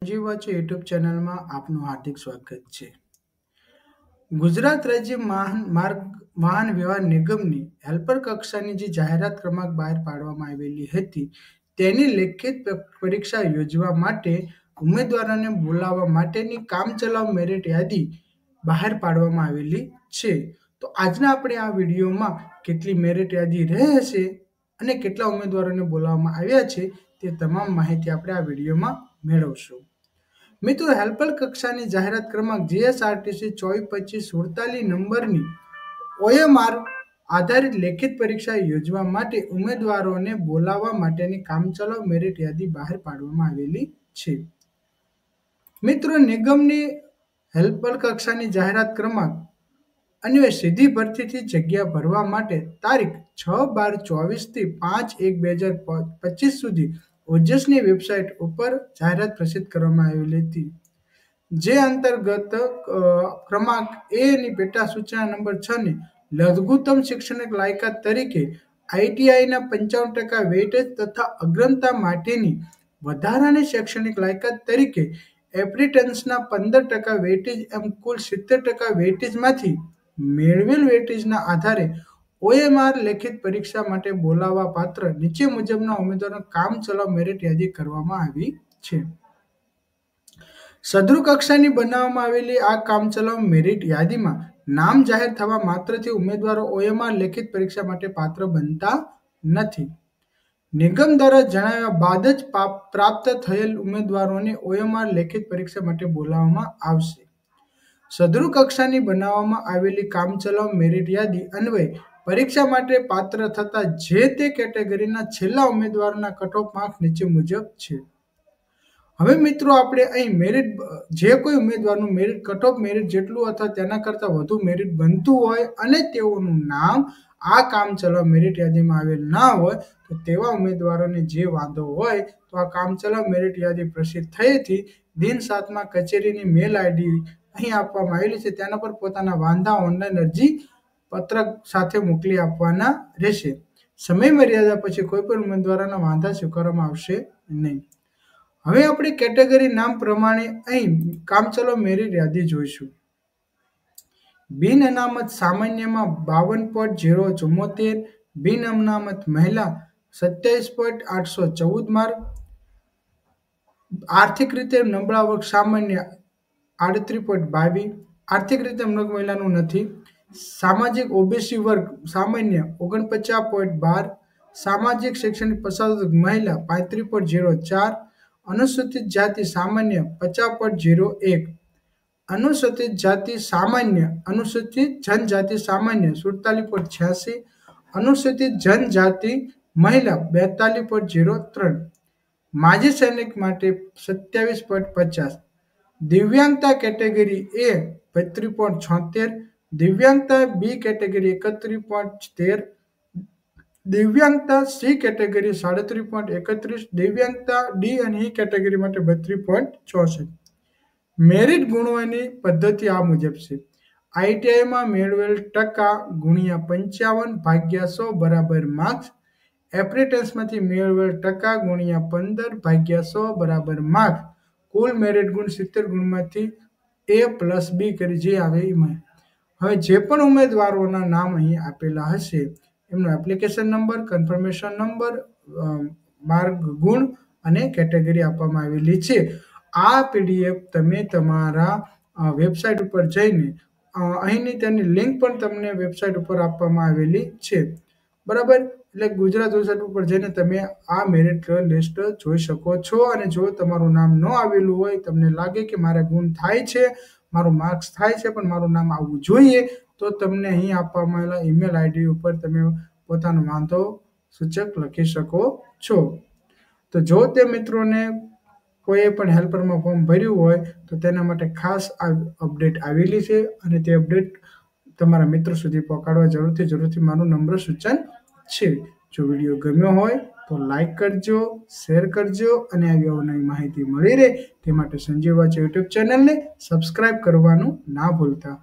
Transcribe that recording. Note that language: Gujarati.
સંજીવ છે યુટ્યુબ ચેનલમાં આપનું હાર્દિક સ્વાગત છે. ગુજરાત રાજ્ય માર્ગ વાહન વ્યવહાર નિગમની હેલ્પર કક્ષાની જે જાહેરાત ક્રમાંક બહાર પાડવામાં આવેલી હતી તેની લેખિત પરીક્ષા યોજવા માટે ઉમેદવારોને બોલાવવા માટેની કામચલાઉ મેરિટ યાદી બહાર પાડવામાં આવેલી છે. તો આજના આપણે આ વિડીયોમાં કેટલી મેરિટ યાદી રહેશે અને કેટલા ઉમેદવારોને બોલાવવામાં આવ્યા છે તે તમામ માહિતી આપણે આ વિડીયોમાં મેળવશું. મિત્રો, હેલ્પર કક્ષાની જાહેરાત ક્રમાંક જીએસઆરટીસી 2425-47 નંબરની OMR આધારિત લેખિત પરીક્ષા યોજવા માટે ઉમેદવારોને બોલાવવા માટેની કામચલાઉ મેરિટ યાદી બહાર પાડવામાં આવેલી છે. મિત્રો, નિગમની હેલ્પર કક્ષાની જાહેરાત ક્રમાંક અન્વયે સીધી ભરતીથી જગ્યા ભરવા માટે તારીખ 6/12/24 થી 5/1/2025 સુધી ઓજસની વેબસાઇટ ઉપર જાહેરાત પ્રસિદ્ધ કરવામાં આવેલી હતી. જે અંતર્ગત ક્રમાંક એ ની પેટા સૂચના નંબર 6 ને લઘુત્તમ શૈક્ષણિક લાયકાત તરીકે આઈટીઆઈના 55% વેઇટેજ તથા અગ્રતા માટેની વધારાની શૈક્ષણિક લાયકાત તરીકે એપ્રિટન્સના 15% વેઇટેજ એમ કુલ 70% વેઇટેજમાંથી મેળવેલ વેઇટેજના આધારે OMR લેખિત પરીક્ષા માટે બોલાવવા પાત્ર નીચે મુજબના ઉમેદવારોની કામચલાઉ મેરિટ યાદી કરવામાં આવી છે. સદ્ર કક્ષાની બનાવવામાં આવેલી આ કામચલાઉ મેરિટ યાદીમાં નામ જાહેર થવા માત્રથી ઉમેદવારો OMR લેખિત પરીક્ષા માટે પાત્ર બનતા નથી. નિગમ દ્વારા જણાવ્યા બાદ જ પ્રાપ્ત થયેલ ઉમેદવારોને OMR લેખિત પરીક્ષા માટે બોલાવવામાં આવશે. સદ્ર કક્ષાની બનાવવામાં આવેલી કામચલાઉ મેરિટ યાદી અન્વયે પરીક્ષા માટે પાત્ર થતા જે તે કેટેગરીના છેલ્લા ઉમેદવારોના કટ ઓફ માર્ક નીચે મુજબ છે. હવે મિત્રો, આપણે અહીં મેરિટ જે કોઈ ઉમેદવારનું મેરિટ કટ ઓફ મેરિટ જેટલું અથવા તેના કરતાં વધુ મેરિટ બનતું હોય અને તેઓનું નામ આ કામચલાઉ મેરિટ યાદીમાં આવેલ ના હોય તો તેવા ઉમેદવારોને જે વાંધો હોય તો આ કામચલાઉ મેરિટ યાદી પ્રસિદ્ધ થયેથી દિન 7માં કચેરીની મેલ આઈડી અહીં આપવામાં આવેલી છે તેના પર પોતાના વાંધા ઓનલાઈન અરજી પત્રક સાથે મોકલી આપવાના રહેશે. સમય મર્યાદા પછી કોઈ પણ ઉમેદવારોના વાંધા સ્વીકારવામાં આવશે નહીં. હવે આપણે કેટેગરી નામ પ્રમાણે અહીં કામચલાઉ મેરિટ યાદી જોઈશું. બિન અનામત સામાન્યમાં 52.074, બિન અનામત મહિલા 27.814 માર્ક, આર્થિક રીતે નબળા વર્ગ સામાન્ય 38.22, આર્થિક રીતે નબળા મહિલાનું નથી. સામાજિક ઓબીસી વર્ગ સામાન્ય 49.12, સામાજિક શૈક્ષણિક પછાત વર્ગ મહિલા 35.04, અનુસૂચિત જાતિ સામાન્ય 50.01, અનુસૂચિત જાતિ સામાન્ય, અનુસૂચિત જનજાતિ સામાન્ય 47.86, અનુસૂચિત જનજાતિ મહિલા 42.03, માજી સૈનિક માટે 27.50, દિવ્યાંગતા કેટેગરી એ 32.76, દિવ્યાંગતા બી કેટેગરી 31.13, દિવ્યાંગતા સી કેટેગરી 37.31, દિવ્યાંગતા ડી અને ઈ કેટેગરી માટે 32.64. મેરિટ ગુણવાની પદ્ધતિ આ મુજબ છે. આઈટીઆઈમાં મેળવેલ ટકા ગુણ્યા 55/100 બરાબર માર્ક્સ. એપ્રેન્ટિસમાંથી મેળવેલ ટકા ગુણ્યા 15/100 બરાબર માર્ક્સ. કુલ મેરિટ ગુણ 70 ગુણમાંથી A+B કરી જે આવે એમાં. હવે જે પણ ઉમેદવારોના નામ અહીં આપેલા હશે એમનો application number, confirmation number, mark ગુણ અને કેટેગરી આપવામાં આવેલી છે. આ પીડીએફ તમે તમારા વેબસાઇટ ઉપર જઈને અહીંની તેની લિંક પણ તમને વેબસાઇટ ઉપર આપવામાં આવેલી છે. બરાબર, એટલે ગુજરાત વેબસાઇટ ઉપર જઈને તમે આ મેરિટ લિસ્ટ જોઈ શકો છો. અને જો તમારું નામ ન આવેલું હોય, તમને લાગે કે મારે ગુણ થાય છે, મારું માર્ક્સ થાય છે પણ મારું નામ આવવું જોઈએ, તો તમને અહીં આપવામાં આવેલા ઈમેલ આઈડી ઉપર તમે પોતાનો વાંધો સૂચક લખી શકો છો. તો જો તે મિત્રોને કોઈએ પણ હેલ્પરમાં ફોર્મ ભર્યું હોય તો તેના માટે ખાસ આ અપડેટ આવેલી છે અને તે અપડેટ તમારા મિત્રો સુધી પહોંચાડવા જરૂરથી મારું નમ્ર સૂચન છે. જો વિડીયો ગમ્યો હોય તો લાઈક કરજો, શેર કરજો અને આવી અવનવી માહિતી મળી રહે તે માટે સંજીવ વાચે યુટ્યુબ ચેનલને સબસ્ક્રાઇબ કરવાનું ના ભૂલતા.